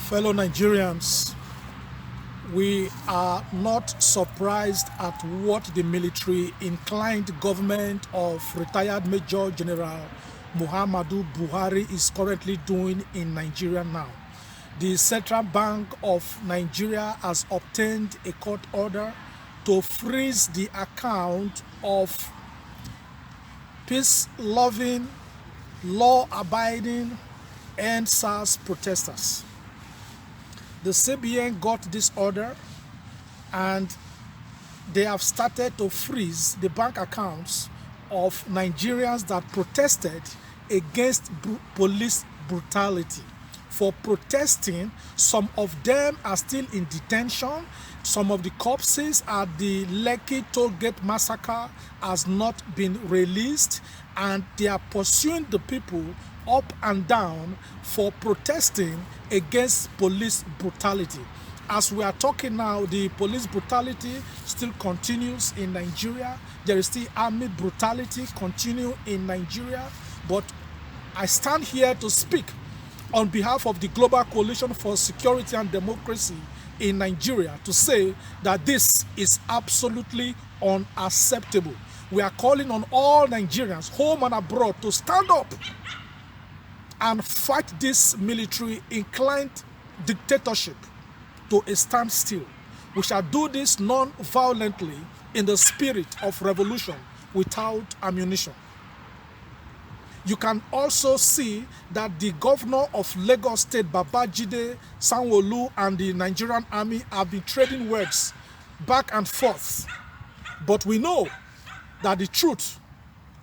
Fellow Nigerians, we are not surprised at what the military-inclined government of retired Major General Muhammadu Buhari is currently doing in Nigeria now. The Central Bank of Nigeria has obtained a court order to freeze the account of peace-loving, law-abiding, and SARS protesters. The CBN got this order and they have started to freeze the bank accounts of Nigerians that protested against police brutality. For protesting, some of them are still in detention. Some of the corpses at the Lekki toll gate massacre has not been released, and they are pursuing the people up and down for protesting against police brutality. As we are talking now, the police brutality still continues in Nigeria. There is still army brutality continue in Nigeria. But I stand here to speak on behalf of the Global Coalition for Security and Democracy in Nigeria to say that this is absolutely unacceptable. We are calling on all Nigerians, home and abroad, to stand up and fight this military-inclined dictatorship to a standstill. We shall do this non-violently in the spirit of revolution without ammunition. You can also see that the governor of Lagos State, Babajide Sanwo-Olu, and the Nigerian army have been trading words back and forth. But we know that the truth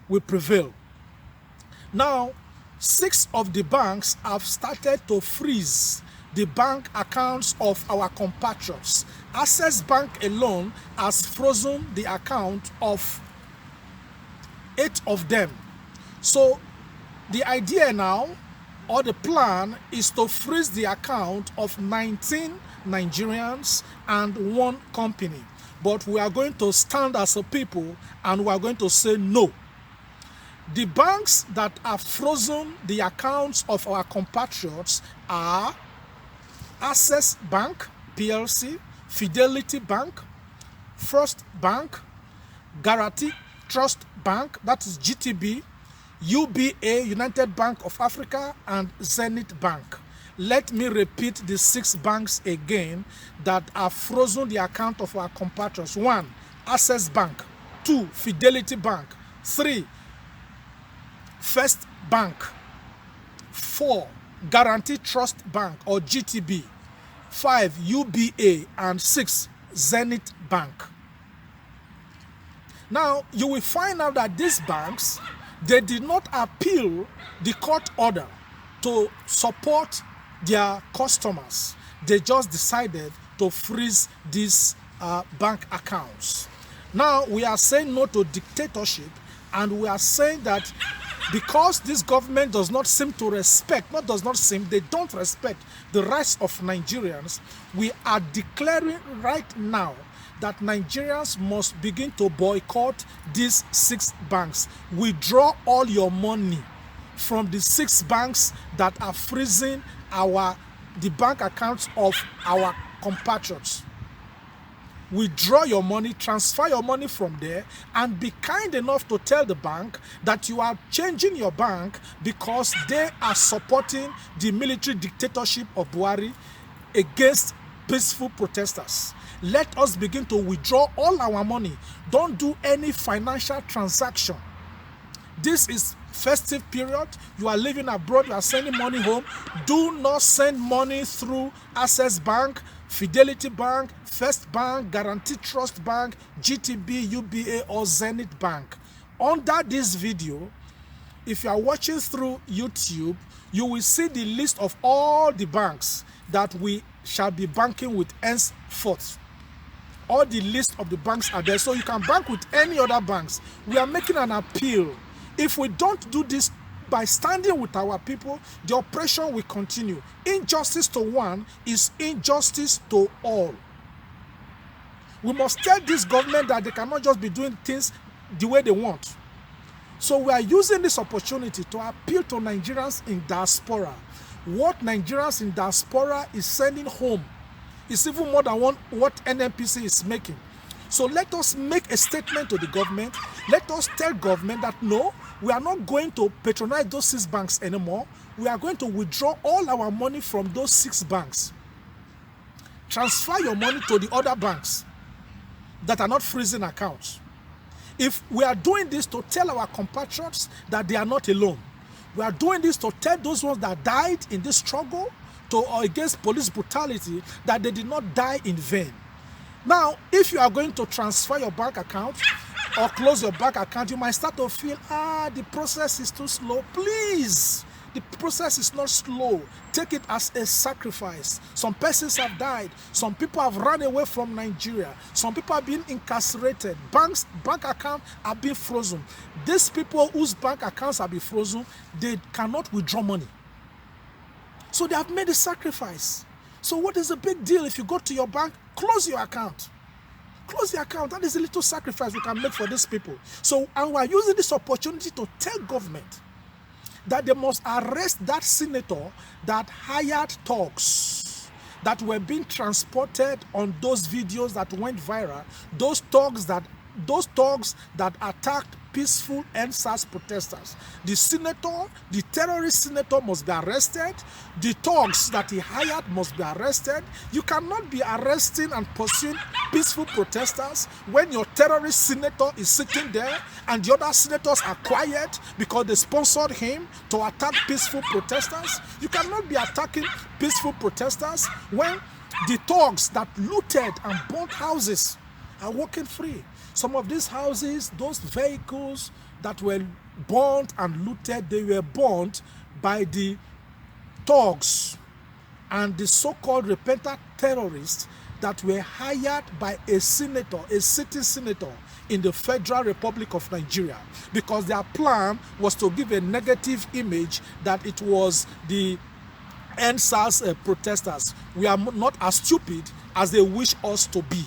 will prevail. Now, 6 of the banks have started to freeze the bank accounts of our compatriots. Access Bank alone has frozen the account of 8 of them. So the idea now, or the plan, is to freeze the account of 19 Nigerians and 1 company. But we are going to stand as a people and we are going to say no. The banks that have frozen the accounts of our compatriots are Access Bank PLC, Fidelity Bank, First Bank, Guaranty Trust Bank, that is GTB, UBA, United Bank of Africa, and Zenith Bank. Let me repeat the 6 banks again that have frozen the account of our compatriots. 1, Access Bank. 2, Fidelity Bank. 3, First Bank. 4, Guaranty Trust Bank or GTB. 5, UBA, and 6, Zenith Bank. Now, you will find out that these banks, they did not appeal the court order to support their customers. They just decided to freeze these bank accounts. Now, we are saying no to dictatorship, and we are saying that because this government does not seem to respect, they don't respect the rights of Nigerians, we are declaring right now that Nigerians must begin to boycott these 6 banks. Withdraw all your money from the 6 banks that are freezing the bank accounts of our compatriots. Withdraw your money, transfer your money from there, and be kind enough to tell the bank that you are changing your bank because they are supporting the military dictatorship of Buhari against peaceful protesters. Let us begin to withdraw all our money. Don't do any financial transaction. This is festive period. You are living abroad, you are sending money home. Do not send money through Access Bank, Fidelity Bank, First Bank, Guaranty Trust Bank, GTB, UBA, or Zenith Bank. Under this video, if you are watching through YouTube, you will see the list of all the banks that we shall be banking with henceforth. All the list of the banks are there, so you can bank with any other banks. We are making an appeal. If we don't do this by standing with our people, the oppression will continue. Injustice to one is injustice to all. We must tell this government that they cannot just be doing things the way they want. So we are using this opportunity to appeal to Nigerians in diaspora. What Nigerians in diaspora is sending home is even more than what NNPC is making. So let us make a statement to the government. Let us tell government that no, we are not going to patronize those 6 banks anymore. We are going to withdraw all our money from those 6 banks. Transfer your money to the other banks that are not freezing accounts. If we are doing this to tell our compatriots that they are not alone, we are doing this to tell those ones that died in this struggle against police brutality that they did not die in vain. Now, if you are going to transfer your bank account or close your bank account, you might start to feel, the process is too slow. Please, the process is not slow. Take it as a sacrifice. Some persons have died. Some people have run away from Nigeria. Some people have been incarcerated. Bank accounts have been frozen. These people whose bank accounts have been frozen, they cannot withdraw money. So they have made a sacrifice. So what is the big deal if you go to your bank, close your account? Close the account. That is a little sacrifice we can make for these people. So, and we are using this opportunity to tell government that they must arrest that senator that hired thugs that were being transported on those videos that went viral. Those thugs that attacked peaceful NSAS protesters. The senator, the terrorist senator must be arrested. The thugs that he hired must be arrested. You cannot be arresting and pursuing peaceful protesters when your terrorist senator is sitting there and the other senators are quiet because they sponsored him to attack peaceful protesters. You cannot be attacking peaceful protesters when the thugs that looted and burnt houses are walking free. Some of these houses, those vehicles that were burnt and looted, they were burnt by the thugs and the so-called repentant terrorists that were hired by a senator, a sitting senator in the Federal Republic of Nigeria, because their plan was to give a negative image that it was the NSAS protesters. We are not as stupid as they wish us to be.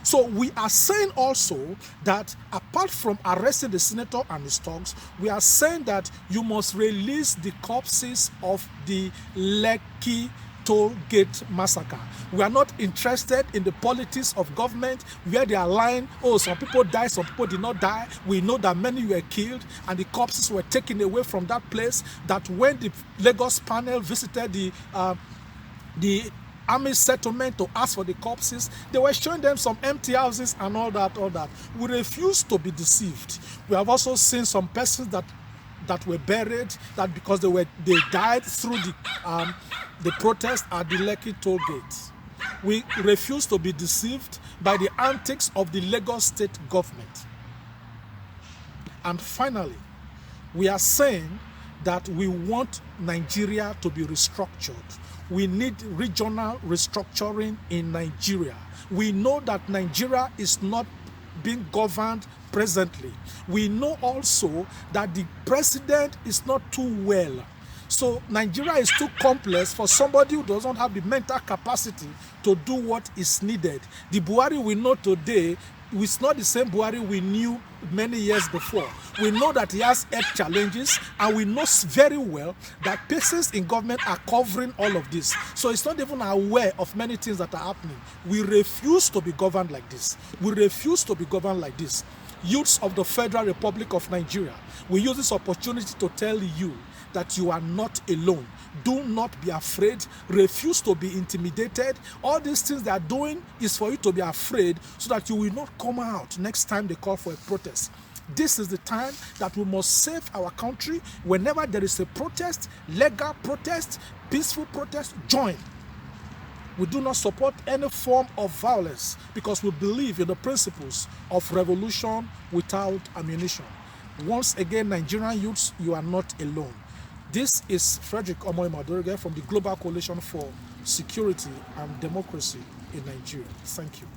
So we are saying also that apart from arresting the senator and his thugs, we are saying that you must release the corpses of the Lekki toll gate massacre. We are not interested in the politics of government where they are lying, some people died, some people did not die. We know that many were killed and the corpses were taken away from that place, that when the Lagos panel visited the army settlement to ask for the corpses, they were showing them some empty houses and all that. We refuse to be deceived. We have also seen some persons that were buried, that because they died through the protest at the Lekki toll gate. We refuse to be deceived by the antics of the Lagos state government. And finally, we are saying that we want Nigeria to be restructured. We need regional restructuring in Nigeria. We know that Nigeria is not being governed presently. We know also that the president is not too well. So Nigeria is too complex for somebody who doesn't have the mental capacity to do what is needed. The Buhari we know today is not the same Buhari we knew many years before. We know that he has health challenges, and we know very well that persons in government are covering all of this. So it's not even aware of many things that are happening. We refuse to be governed like this. We refuse to be governed like this. Youths of the Federal Republic of Nigeria, we use this opportunity to tell you that you are not alone. Do not be afraid. Refuse to be intimidated. All these things they are doing is for you to be afraid so that you will not come out next time they call for a protest. This is the time that we must save our country. Whenever there is a protest, legal protest, peaceful protest, join. We do not support any form of violence because we believe in the principles of revolution without ammunition. Once again, Nigerian youths, you are not alone. This is Frederick Omoymadorige from the Global Coalition for Security and Democracy in Nigeria. Thank you.